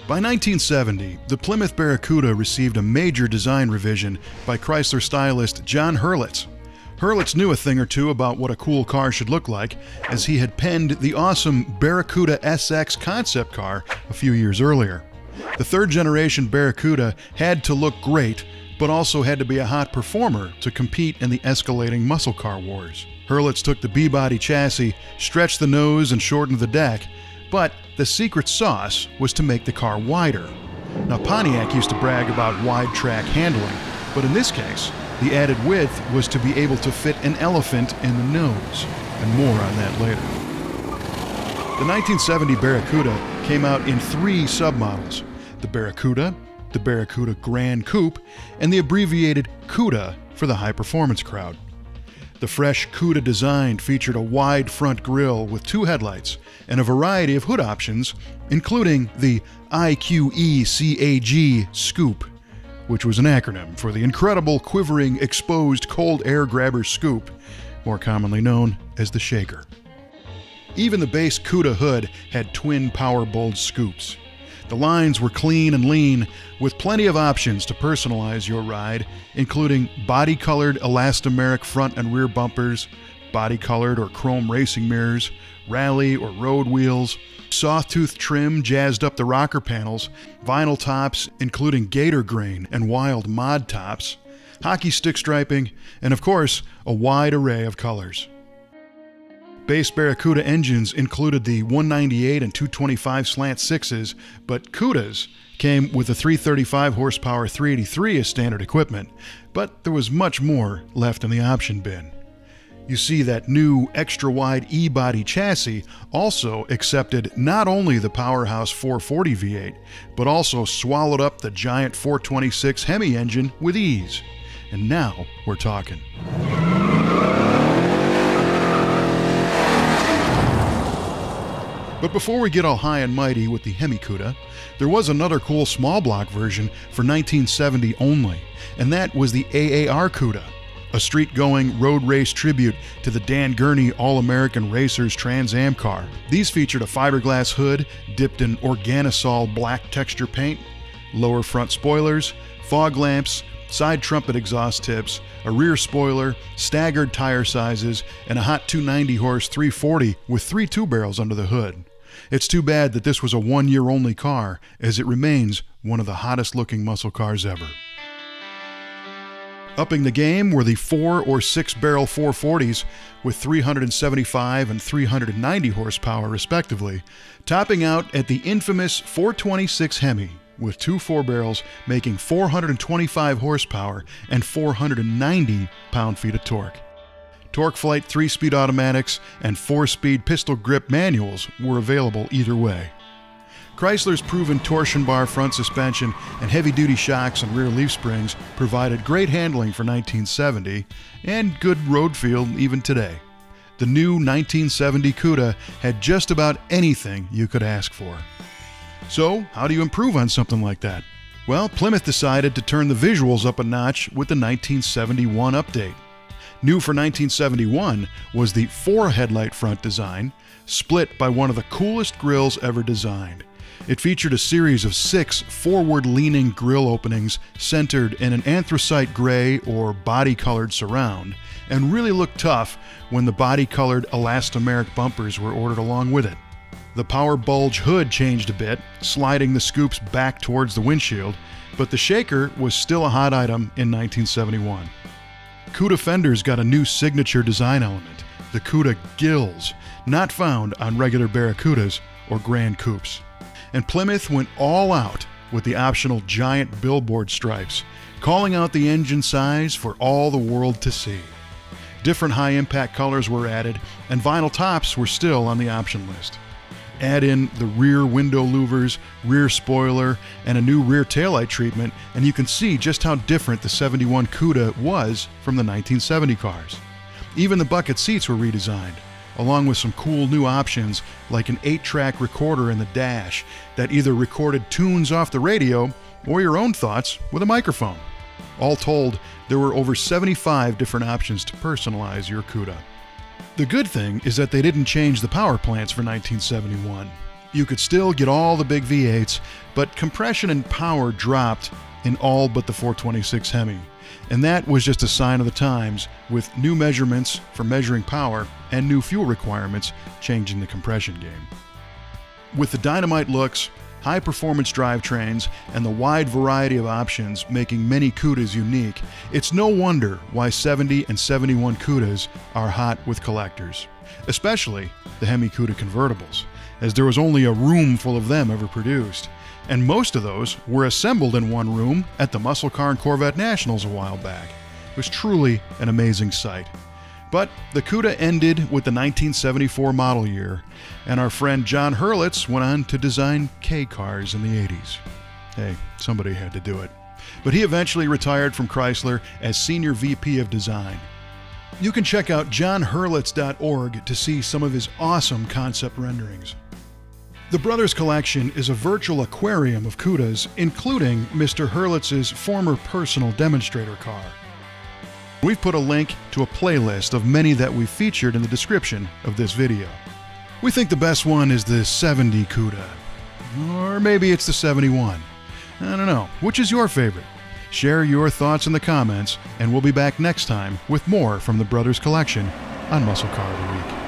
By 1970, the Plymouth Barracuda received a major design revision by Chrysler stylist John Herlitz. Herlitz knew a thing or two about what a cool car should look like, as he had penned the awesome Barracuda SX concept car a few years earlier. The third-generation Barracuda had to look great, but also had to be a hot performer to compete in the escalating muscle car wars. Herlitz took the B-body chassis, stretched the nose, and shortened the deck, but the secret sauce was to make the car wider. Now, Pontiac used to brag about wide track handling, but in this case, the added width was to be able to fit an elephant in the nose, and more on that later. The 1970 Barracuda came out in 3 submodels: the Barracuda Gran Coupe, and the abbreviated Cuda for the high-performance crowd. The fresh Cuda design featured a wide front grille with 2 headlights and a variety of hood options, including the I.Q.E.C.A.G scoop, which was an acronym for the incredible quivering exposed cold air grabber scoop, more commonly known as the shaker. Even the base Cuda hood had twin power bulge scoops. The lines were clean and lean, with plenty of options to personalize your ride, including body-colored elastomeric front and rear bumpers, body-colored or chrome racing mirrors, rally or road wheels, sawtooth trim jazzed up the rocker panels, vinyl tops including Gator Grain and wild mod tops, hockey stick striping, and of course, a wide array of colors. Base Barracuda engines included the 198 and 225 slant 6s, but Cudas came with a 335 horsepower 383 as standard equipment, but there was much more left in the option bin. You see, that new extra-wide E-body chassis also accepted not only the powerhouse 440 V8, but also swallowed up the giant 426 Hemi engine with ease. And now we're talking. But before we get all high and mighty with the Hemi Cuda, there was another cool small block version for 1970 only, and that was the AAR Cuda, a street-going road race tribute to the Dan Gurney All-American Racers Trans Am car. These featured a fiberglass hood dipped in Organisol black texture paint, lower front spoilers, fog lamps, side trumpet exhaust tips, a rear spoiler, staggered tire sizes, and a hot 290 horse 340 with 3 two-barrels under the hood. It's too bad that this was a one-year-only car, as it remains one of the hottest-looking muscle cars ever. Upping the game were the 4 or 6-barrel 440s with 375 and 390 horsepower respectively, topping out at the infamous 426 Hemi with 2 4-barrels making 425 horsepower and 490 pound-feet of torque. Torque Flight 3-speed automatics and 4-speed pistol grip manuals were available either way. Chrysler's proven torsion bar front suspension and heavy-duty shocks and rear leaf springs provided great handling for 1970 and good road feel even today. The new 1970 Cuda had just about anything you could ask for. So, how do you improve on something like that? Well, Plymouth decided to turn the visuals up a notch with the 1971 update. New for 1971 was the 4-headlight front design, split by one of the coolest grilles ever designed. It featured a series of 6 forward-leaning grille openings centered in an anthracite gray or body-colored surround, and really looked tough when the body-colored elastomeric bumpers were ordered along with it. The power bulge hood changed a bit, sliding the scoops back towards the windshield, but the shaker was still a hot item in 1971. Cuda fenders got a new signature design element, the Cuda gills, not found on regular Barracudas or Gran Coupes. And Plymouth went all out with the optional giant billboard stripes, calling out the engine size for all the world to see. Different high-impact colors were added, and vinyl tops were still on the option list. Add in the rear window louvers, rear spoiler, and a new rear taillight treatment, and you can see just how different the 71 Cuda was from the 1970 cars. Even the bucket seats were redesigned, along with some cool new options like an 8-track recorder in the dash that either recorded tunes off the radio or your own thoughts with a microphone. All told, there were over 75 different options to personalize your Cuda. The good thing is that they didn't change the power plants for 1971. You could still get all the big V8s, but compression and power dropped in all but the 426 Hemi. And that was just a sign of the times, with new measurements for measuring power and new fuel requirements changing the compression game. With the dynamite looks, high-performance drivetrains, and the wide variety of options making many Cudas unique, it's no wonder why 70 and 71 Cudas are hot with collectors, especially the Hemi Cuda convertibles, as there was only a room full of them ever produced. And most of those were assembled in one room at the Muscle Car and Corvette Nationals a while back. It was truly an amazing sight. But the Cuda ended with the 1974 model year, and our friend John Herlitz went on to design K cars in the 80s. Hey, somebody had to do it. But he eventually retired from Chrysler as Senior VP of Design. You can check out johnherlitz.org to see some of his awesome concept renderings. The Brothers Collection is a virtual aquarium of Cudas, including Mr. Herlitz's former personal demonstrator car. We've put a link to a playlist of many that we've featured in the description of this video. We think the best one is the 70 Cuda. Or maybe it's the 71. I don't know. Which is your favorite? Share your thoughts in the comments, and we'll be back next time with more from the Brothers Collection on Muscle Car of the Week.